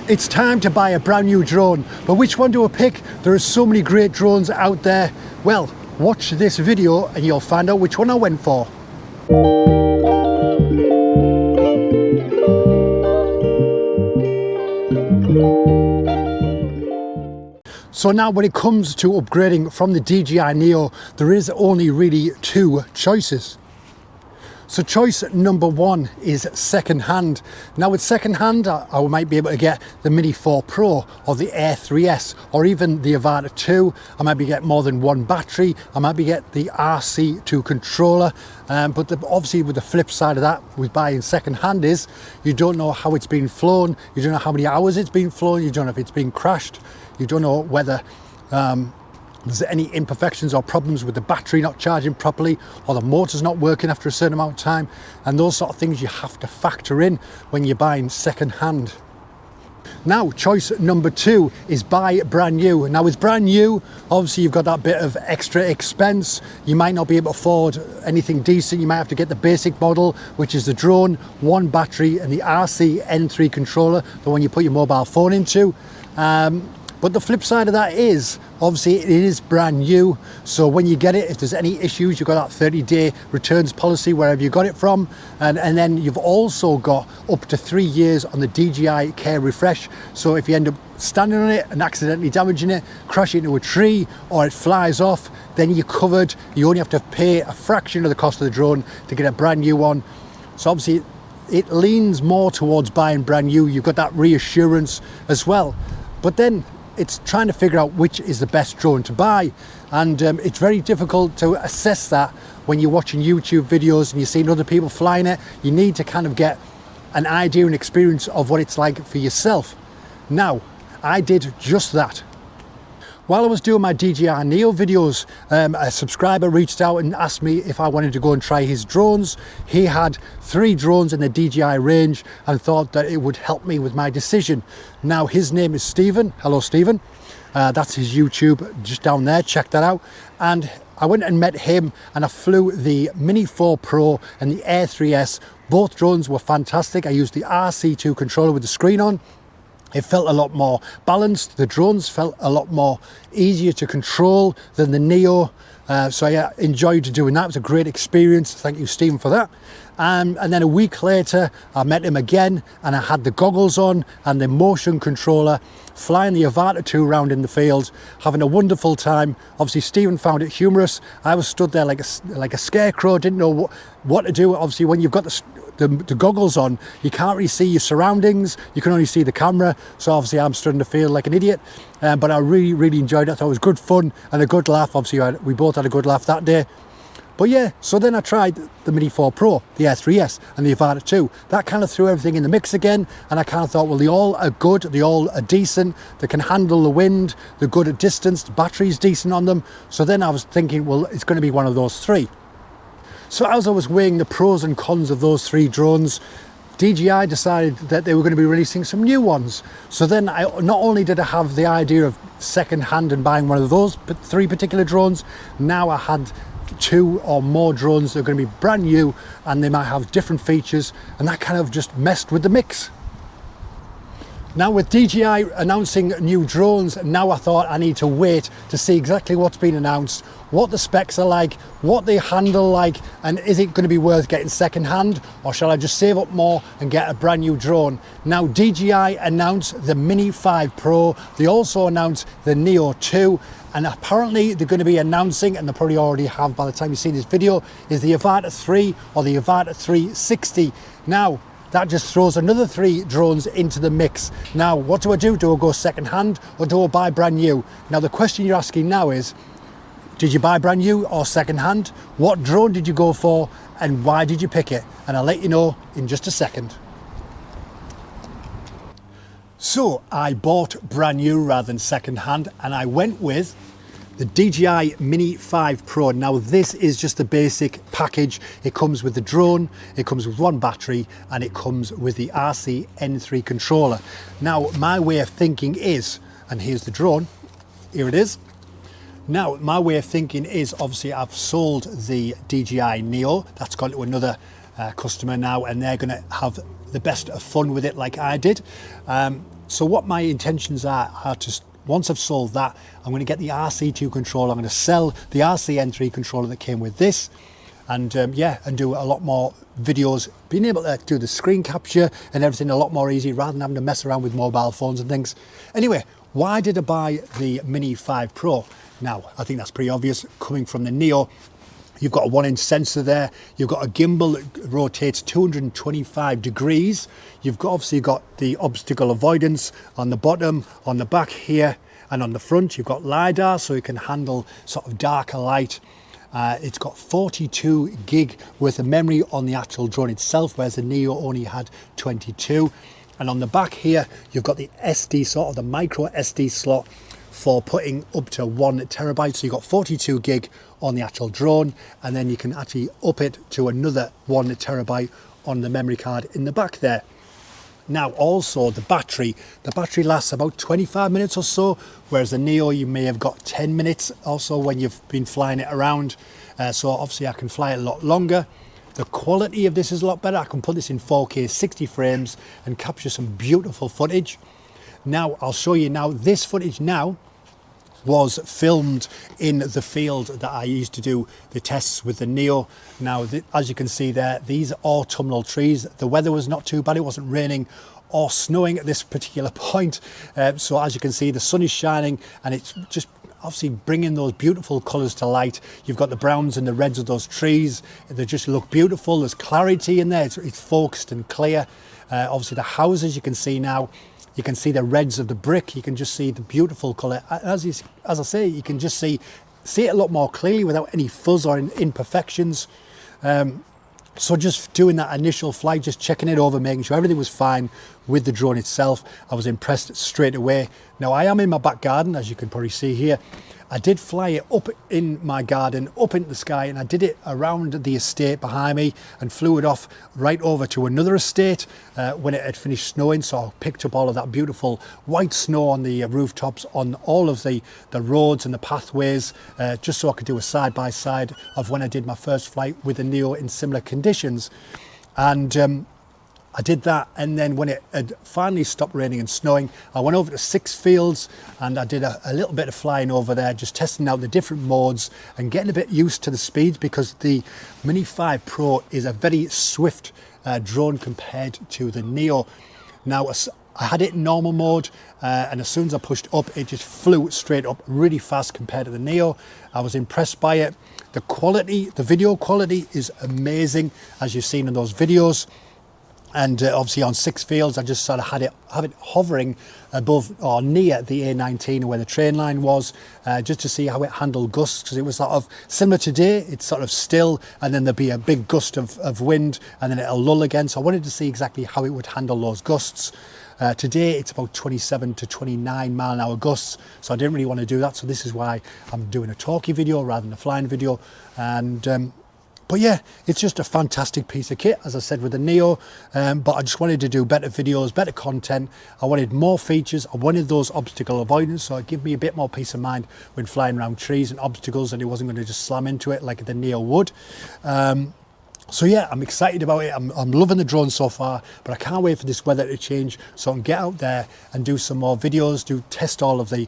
It's time to buy a brand new drone, but which one do I pick? There are so many great drones out there. Well, watch this video and you'll find out which one I went for. So now when it comes to upgrading from the DJI Neo, there is only really two choices. So choice number one is second hand. Now with second hand, I might be able to get the Mini 4 Pro or the Air 3S or even the Avata 2. I might be getting more than one battery. I might be getting the RC2 Controller. But obviously with the flip side of that with buying second hand is you don't know how it's been flown. You don't know how many hours it's been flown. You don't know if it's been crashed. You don't know whether there's any imperfections or problems with the battery not charging properly or the motor's not working after a certain amount of time, and those sort of things you have to factor in when you're buying second hand. Now choice number two is buy brand new. Now with brand new, obviously you've got that bit of extra expense. You might not be able to afford anything decent. You might have to get the basic model, which is the drone, one battery and the RC Controller, the one you put your mobile phone into. But the flip side of that is, obviously it is brand new. So when you get it, if there's any issues, you've got that 30-day returns policy wherever you got it from. And then you've also got up to 3 years on the DJI Care refresh. So if you end up standing on it and accidentally damaging it, crash into a tree or it flies off, then you're covered. You only have to pay a fraction of the cost of the drone to get a brand new one. So obviously it leans more towards buying brand new. You've got that reassurance as well. But then it's trying to figure out which is the best drone to buy, and it's very difficult to assess that when you're watching YouTube videos and you're seeing other people flying it. You need to kind of get an idea and experience of what it's like for yourself. Now, I did just that. While I was doing my DJI Neo videos, a subscriber reached out and asked me if I wanted to go and try his drones. He had 3 drones in the DJI range and thought that it would help me with my decision. Now his name is Stephen. Hello Stephen. That's his YouTube just down there, check that out. And I went and met him and I flew the Mini 4 Pro and the Air 3S. Both drones were fantastic. I used the RC2 controller with the screen on. It felt a lot more balanced. The drones felt a lot more easier to control than the Neo. So I enjoyed doing that. It was a great experience. Thank you, Stephen, for that. And then a week later, I met him again and I had the goggles on and the motion controller, flying the Avata 2 around in the field, having a wonderful time. Obviously, Stephen found it humorous. I was stood there like a scarecrow, didn't know what to do. Obviously, when you've got the goggles on, you can't really see your surroundings. You can only see the camera. So obviously, I'm starting to feel like an idiot. But I really, really enjoyed it. I thought it was good fun and a good laugh. Obviously, we both had a good laugh that day. But yeah, so then I tried the Mini 4 Pro, the Air 3S and the Avata 2. That kind of threw everything in the mix again. And I kind of thought, well, they all are good. They all are decent. They can handle the wind. They're good at distance. The battery's decent on them. So then I was thinking, well, it's going to be one of those 3. So as I was weighing the pros and cons of those 3 drones, DJI decided that they were going to be releasing some new ones. So then not only did I have the idea of second hand and buying one of those 3 particular drones, now I had 2 or more drones that are going to be brand new and they might have different features, and that kind of just messed with the mix. Now with DJI announcing new drones, now I thought I need to wait to see exactly what's been announced, what the specs are like, what they handle like, and is it going to be worth getting second hand, or shall I just save up more and get a brand new drone? Now DJI announced the Mini 5 Pro, they also announced the Neo 2, and apparently they're going to be announcing, and they probably already have by the time you see this video, is the Avata 3 or the Avata 360. Now that just throws another 3 drones into the mix. Now what do I do? Do I go second hand or do I buy brand new? Now the question you're asking now is, did you buy brand new or second hand? What drone did you go for and why did you pick it? And I'll let you know in just a second. So I bought brand new rather than second hand, and I went with the DJI Mini 5 Pro. Now this is just the basic package. It comes with the drone, it comes with 1 battery, and it comes with the RC controller. Now my way of thinking is, and here's the drone, here it is. Now my way of thinking is, obviously I've sold the DJI Neo, that's gone to another customer now, and they're going to have the best of fun with it like I did. So what my intentions are to, once I've sold that, I'm going to get the RC2 controller. I'm going to sell the RC3 controller that came with this, and yeah, and do a lot more videos, being able to do the screen capture and everything a lot more easy rather than having to mess around with mobile phones and things. Anyway, why did I buy the Mini 5 Pro? Now, I think that's pretty obvious coming from the Neo. You've got a 1-inch sensor there. You've got a gimbal that rotates 225 degrees. You've got, obviously got the obstacle avoidance on the bottom, on the back here, and on the front. You've got LiDAR, so it can handle sort of darker light. It's got 42 gig worth of memory on the actual drone itself, whereas the Neo only had 22. And on the back here, you've got the SD slot, or the micro SD slot, for putting up to 1 terabyte. So you've got 42 gig on the actual drone, and then you can actually up it to another 1 terabyte on the memory card in the back there. Now, also the battery lasts about 25 minutes or so, whereas the Neo you may have got 10 minutes or so when you've been flying it around. So obviously I can fly it a lot longer. The quality of this is a lot better. I can put this in 4K 60 frames and capture some beautiful footage. Now I'll show you now, this footage now was filmed in the field that I used to do the tests with the Neo. Now, as you can see there, these are autumnal trees. The weather was not too bad. It wasn't raining or snowing at this particular point. So as you can see, the sun is shining and it's just obviously bringing those beautiful colors to light. You've got the browns and the reds of those trees. They just look beautiful. There's clarity in there. It's focused and clear. Obviously the houses you can see now, you can see the reds of the brick. You can just see the beautiful colour. As I say, you can just see it a lot more clearly without any fuzz or imperfections. So just doing that initial flight, just checking it over, making sure everything was fine with the drone itself. I was impressed straight away. Now I am in my back garden, as you can probably see here. I did fly it up in my garden, up into the sky, and I did it around the estate behind me and flew it off right over to another estate when it had finished snowing. So I picked up all of that beautiful white snow on the rooftops, on all of the roads and the pathways, just so I could do a side-by-side of when I did my first flight with the Neo in similar conditions. And I did that, and then when it had finally stopped raining and snowing, I went over to 6 fields and I did a little bit of flying over there, just testing out the different modes and getting a bit used to the speeds, because the Mini 5 Pro is a very swift drone compared to the Neo. Now, I had it in normal mode, and as soon as I pushed up, it just flew straight up really fast compared to the Neo. I was impressed by it. The quality, the video quality is amazing, as you've seen in those videos. And obviously on 6 fields, I just sort of have it hovering above or near the A19 where the train line was, just to see how it handled gusts, because it was sort of similar today. It's sort of still, and then there'll be a big gust of wind, and then it'll lull again. So I wanted to see exactly how it would handle those gusts. Today it's about 27 to 29 mile an hour gusts, so I didn't really want to do that. So this is why I'm doing a talkie video rather than a flying video. And but yeah, it's just a fantastic piece of kit, as I said, with the Neo. But I just wanted to do better videos, better content. I wanted more features. I wanted those obstacle avoidance, so it gave me a bit more peace of mind when flying around trees and obstacles, and it wasn't going to just slam into it like the Neo would. So yeah, I'm excited about it. I'm loving the drone so far, but I can't wait for this weather to change so I can get out there and do some more videos, test all of the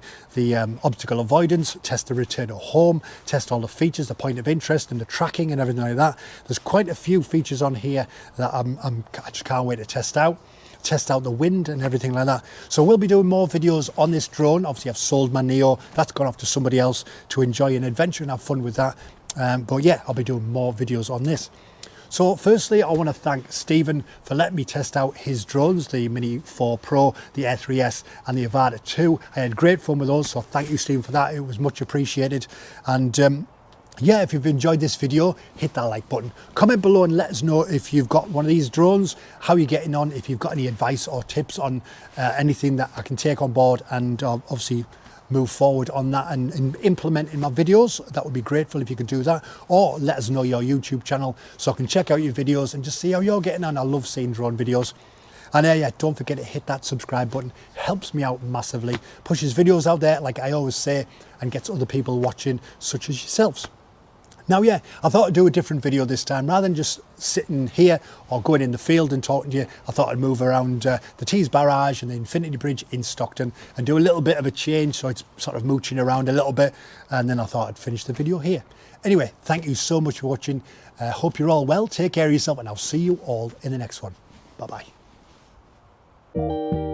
obstacle avoidance, test the return to home, test all the features, the point of interest and the tracking and everything like that. There's quite a few features on here that I just can't wait to test out the wind and everything like that. So we'll be doing more videos on this drone. Obviously I've sold my Neo, that's gone off to somebody else to enjoy an adventure and have fun with that. But yeah, I'll be doing more videos on this. So firstly, I want to thank Stephen for letting me test out his drones, the Mini 4 Pro, the Air 3S and the Avata 2. I had great fun with those, so thank you, Stephen, for that. It was much appreciated. And yeah, if you've enjoyed this video, hit that like button. Comment below and let us know if you've got one of these drones, how you're getting on, if you've got any advice or tips on anything that I can take on board and obviously move forward on that and implement in my videos. That would be grateful if you could do that, or let us know your YouTube channel so I can check out your videos and just see how you're getting on. I love seeing drone videos. And yeah, don't forget to hit that subscribe button. Helps me out massively, pushes videos out there like I always say, and gets other people watching such as yourselves. Now, yeah, I thought I'd do a different video this time. Rather than just sitting here or going in the field and talking to you, I thought I'd move around the Tees Barrage and the Infinity Bridge in Stockton and do a little bit of a change, so it's sort of mooching around a little bit, and then I thought I'd finish the video here. Anyway, thank you so much for watching. Hope you're all well. Take care of yourself, and I'll see you all in the next one. Bye-bye.